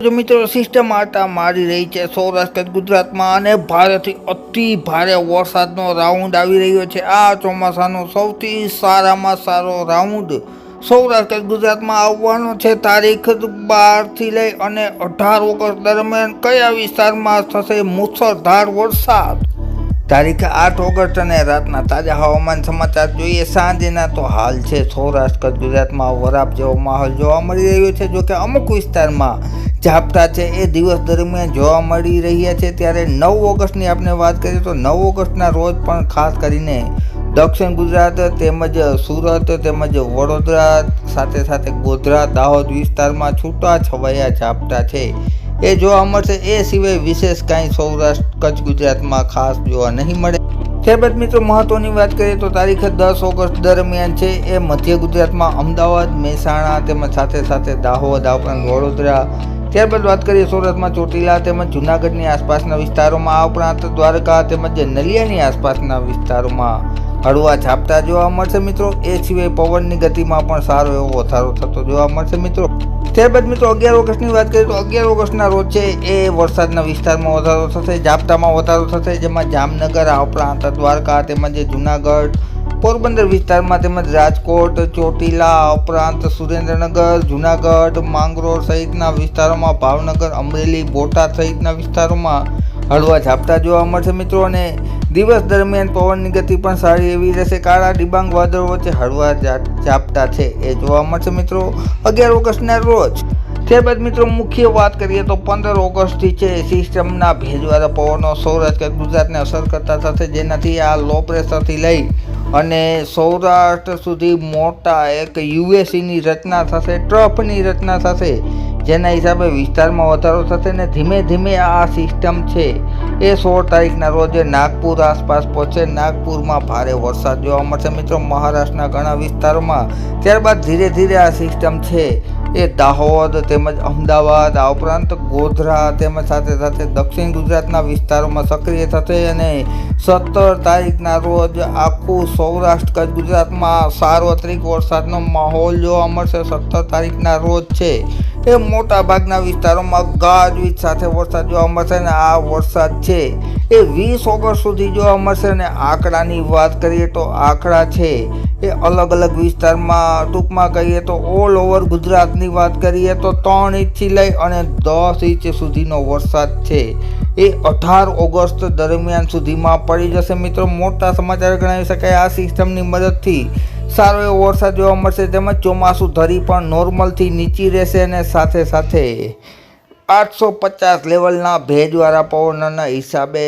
જો મિત્રો સિસ્ટમ આટા મારી રહી છે સૌરાષ્ટ્ર ગુજરાતમાં અને ભારેથી અતિ ભારે વરસાદનો રાઉન્ડ આવી રહ્યો છે। આ ચોમાસાનો સૌથી સારામાં સારો રાઉન્ડ સૌરાષ્ટ્ર ગુજરાતમાં આવવાનો છે। તારીખ 12 થી લઈ અને 18 ઓગસ્ટ દરમિયાન કયા વિસ્તારમાં થશે મુસળધાર વરસાદ। તારીખ 8 ઓગસ્ટ અને રાતના તાજા હવામાન સમાચાર જોઈએ સાંજના તો હાલ છે સૌરાષ્ટ્ર ગુજરાતમાં વરાપ જેવો માહોલ જોવા મળી રહ્યો છે। જો કે અમુક વિસ્તારમાં ઝાપટા છે એ દિવસ દરમિયાન જોવા મળી રહ્યા છે। ત્યારે 9 ઓગસ્ટની આપણે વાત કરીએ તો 9 ઓગસ્ટના રોજ પણ ખાસ કરીને દક્ષિણ ગુજરાત તેમજ સુરત તેમજ વડોદરા સાથે સાથે ગોધરા દાહોદ વિસ્તારમાં છૂટા છવાયા ઝાપટા છે એ જોવા મળશે। એ સિવાય વિશેષ કાંઈ સૌરાષ્ટ્ર કચ્છ ગુજરાતમાં ખાસ જોવા નહીં મળે। ત્યારબાદ મિત્રો મહત્વની વાત કરીએ તો તારીખ 10 ઓગસ્ટ દરમિયાન છે એ મધ્ય ગુજરાતમાં અમદાવાદ મહેસાણા તેમજ સાથે સાથે દાહોદ આ ઉપરાંત વડોદરા। ત્યારબાદ વાત કરીએ સુરતમાં ચોટીલા તેમજ જૂનાગઢની આસપાસના વિસ્તારોમાં આ ઉપરાંત દ્વારકા તેમજ નલિયાની આસપાસના વિસ્તારોમાં હળવા ઝાપટા જોવા મળશે મિત્રો। એ સિવાય પવનની ગતિમાં પણ સારો એવો વધારો થતો જોવા મળશે મિત્રો। ત્યારબાદ મિત્રો 11 ઓગસ્ટની વાત કરીએ તો 11 ઓગસ્ટના રોજ છે એ વરસાદના વિસ્તારમાં વધારો થશે ઝાપટામાં વધારો થશે જેમાં જામનગર આ ઉપરાંત દ્વારકા તેમજ જૂનાગઢ પોરબંદર વિસ્તારમાં તેમજ રાજકોટ ચોટીલા ઉપરાંત સુરેન્દ્રનગર જૂનાગઢ માંગરોળ સહિતના વિસ્તારોમાં ભાવનગર અમરેલી બોટાદ સહિતના વિસ્તારોમાં હળવા ઝાપટા જોવા મળશે મિત્રો। અને દિવસ દરમિયાન પવનની ગતિ પણ સારી એવી રહેશે। કાળા ડિબાંગ વાદળો વચ્ચે હળવા ઝાપટા છે એ જોવા મળશે મિત્રો 11 ઓગસ્ટના રોજ। ત્યારબાદ મિત્રો મુખ્ય વાત કરીએ તો 15 ઓગસ્ટથી છે સિસ્ટમના ભેજવાળા પવનો સૌરાષ્ટ્ર ગુજરાતને અસર કરતા થશે જેનાથી આ લો પ્રેશરથી લઈ અને સૌરાષ્ટ્ર સુધી મોટા એક યુએસીની રચના થશે ટ્રફની રચના થશે જેના હિસાબે વિસ્તારમાં વધારો થશે ને ધીમે ધીમે આ સિસ્ટમ છે એ 16 તારીખના રોજ નાગપુર આસપાસ પહોંચે। નાગપુરમાં ભારે વરસાદ જોવા મળશે મિત્રો મહારાષ્ટ્રના ઘણા વિસ્તારોમાં। ત્યારબાદ ધીરે ધીરે આ સિસ્ટમ છે એ દાહોદ તેમજ અમદાવાદ આ ઉપરાંત ગોધરા તેમજ સાથે સાથે દક્ષિણ ગુજરાતના વિસ્તારોમાં સક્રિય થશે અને 17 તારીખના રોજ આખું સૌરાષ્ટ્ર કચ્છ ગુજરાતમાં સાર્વત્રિક વરસાદનો માહોલ જોવા મળશે। 17 તારીખના રોજ છે એ મોટા ભાગના વિસ્તારોમાં ગાજવીજ સાથે વરસાદ જોવા મળશે અને આ વરસાદ છે એ 20 ઓગસ્ટ સુધી જોવા મળશે। અને આંકડાની વાત કરીએ તો આંકડા છે એ અલગ અલગ વિસ્તારમાં ટૂંકમાં કહીએ તો ઓલ ઓવર ગુજરાતની વાત કરીએ તો 3 ઇંચથી લઈ અને 10 ઇંચ સુધીનો વરસાદ છે એ 18 ઓગસ્ટ દરમિયાન સુધીમાં પડી જશે મિત્રો। મોટા સમાચાર ગણાવી શકાય આ સિસ્ટમની મદદથી સારો એવો વરસાદ જોવા મળશે તેમજ ચોમાસું ધરી પણ નોર્મલથી નીચી રહેશે અને સાથે સાથે 850 લેવલના ભેજવાળા પવનના હિસાબે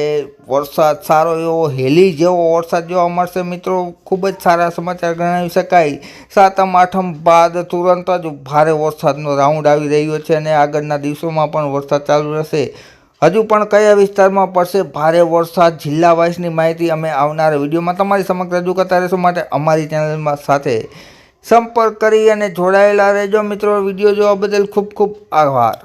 વરસાદ સારો એવો હેલી જેવો વરસાદ જોવા મળશે મિત્રો। ખૂબ જ સારા સમાચાર ગણાવી શકાય। 7મ 8મ બાદ તુરંત જ ભારે વરસાદનો રાઉન્ડ આવી રહ્યો છે અને આગળના દિવસોમાં પણ વરસાદ ચાલુ રહેશે। હજુ પણ કયા વિસ્તારમાં પડશે ભારે વરસાદ જિલ્લા વાઇઝની માહિતી અમે આવનારા વિડીયોમાં તમારી સમક્ષ રજૂ કરતા રહેશું। માટે અમારી ચેનલમાં સાથે સંપર્ક કરી અને જોડાયેલા રહેજો મિત્રો। વિડીયો જોવા બદલ ખૂબ ખૂબ આભાર।